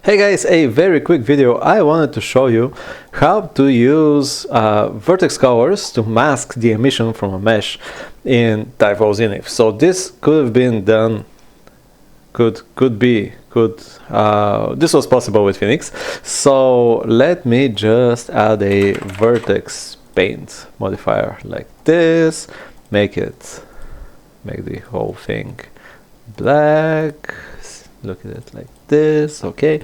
Hey guys, a very quick video. I wanted to show you how to use vertex colors to mask the emission from a mesh in tyFlow Zenith. So this could have been done, this was possible with Phoenix. So let me just add a vertex paint modifier like this, make the whole thing black. Look at it like this. Okay,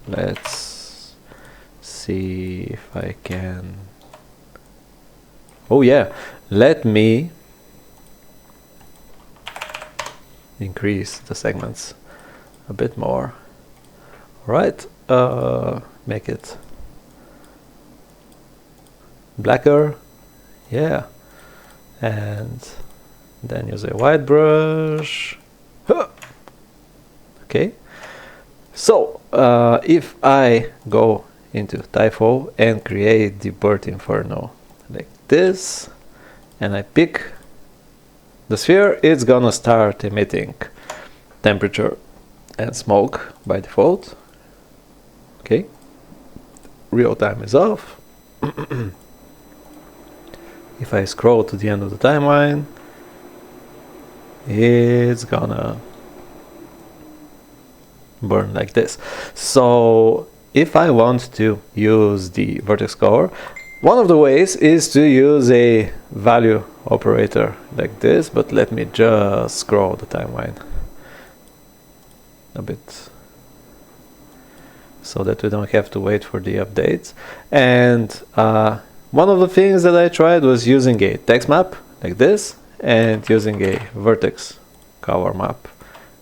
let's see if I can. Oh yeah, let me increase the segments a bit more. All right, make it blacker, yeah, and then use a white brush. Okay, so if I go into tyFlow and create the bird inferno like this, and I pick the sphere, it's gonna start emitting temperature and smoke by default. Okay, real time is off. If I scroll to the end of the timeline, it's gonna burn like this. So if I want to use the vertex color, one of the ways is to use a value operator like this, but let me just scroll the timeline a bit so that we don't have to wait for the updates. And one of the things that I tried was using a text map like this and using a vertex color map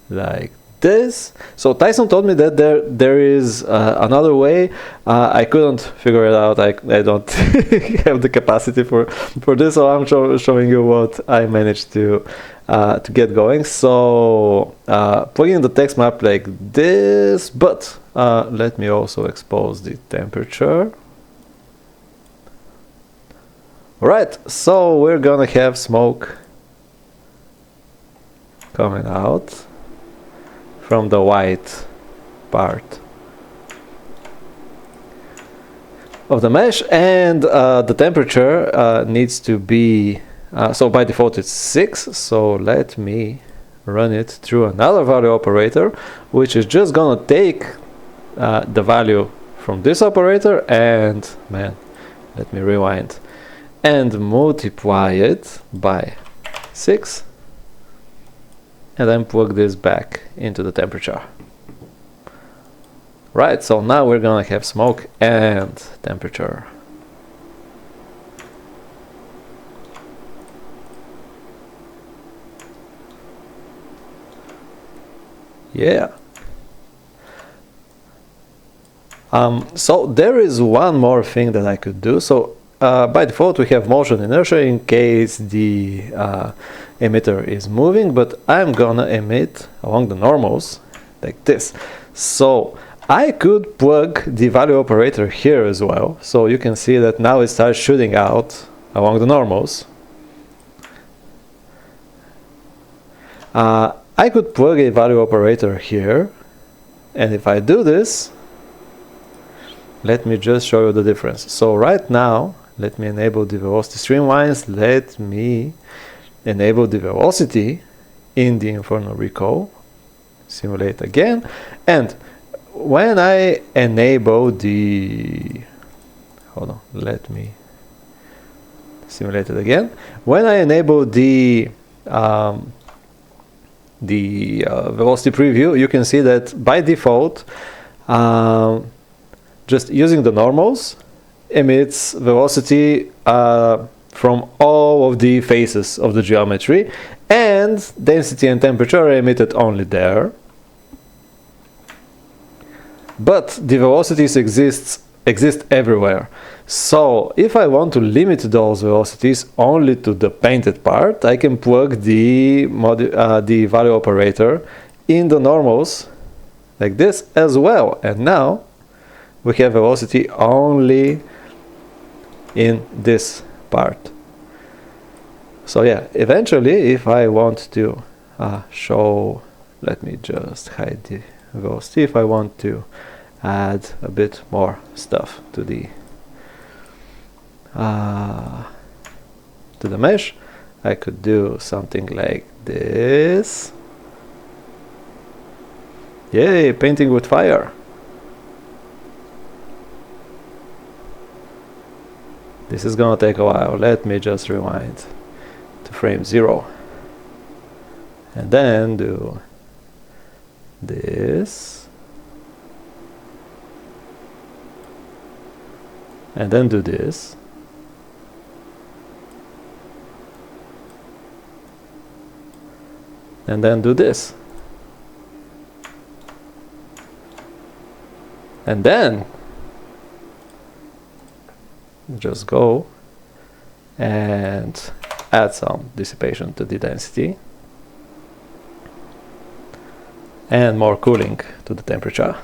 like this. So Tyson told me that there is another way. I couldn't figure it out. I don't have the capacity for this, so I'm showing you what I managed to get going. So plugging the text map like this, but let me also expose the temperature. All right, so we're gonna have smoke coming out from the white part of the mesh, and the temperature needs to be so by default it's 6, so let me run it through another value operator, which is just gonna take the value from this operator and let me rewind and multiply it by 6, and then plug this back into the temperature. Right, so now we're gonna have smoke and temperature. Yeah. So there is one more thing that I could do. So by default we have motion inertia in case the emitter is moving, but I'm gonna emit along the normals like this. So I could plug the value operator here as well, so you can see that now it starts shooting out along the normals. I could plug a value operator here, and if I do this, let me just show you the difference. So right now, let me enable the velocity streamlines, let me enable the velocity in the Inferno recall, simulate again, and when I enable the, hold on, let me simulate it again. When I enable the velocity preview, you can see that by default, just using the normals emits velocity from all of the faces of the geometry, and density and temperature are emitted only there. But the velocities exist everywhere. So if I want to limit those velocities only to the painted part, I can plug the value operator in the normals like this as well. And now we have velocity only in this part. So yeah, eventually if I want to show, let me just hide the go see if I want to add a bit more stuff to the mesh. I could do something like this. Yay, painting with fire. This is gonna take a while. Let me just rewind to frame 0. And then do this. And then do this. And then do this. And then just go and add some dissipation to the density and more cooling to the temperature.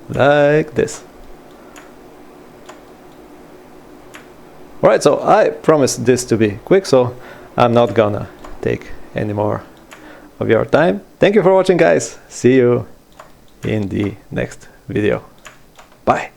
Like this. Alright, so I promised this to be quick, so I'm not gonna take any more of your time. Thank you for watching, guys. See you in the next video. Bye.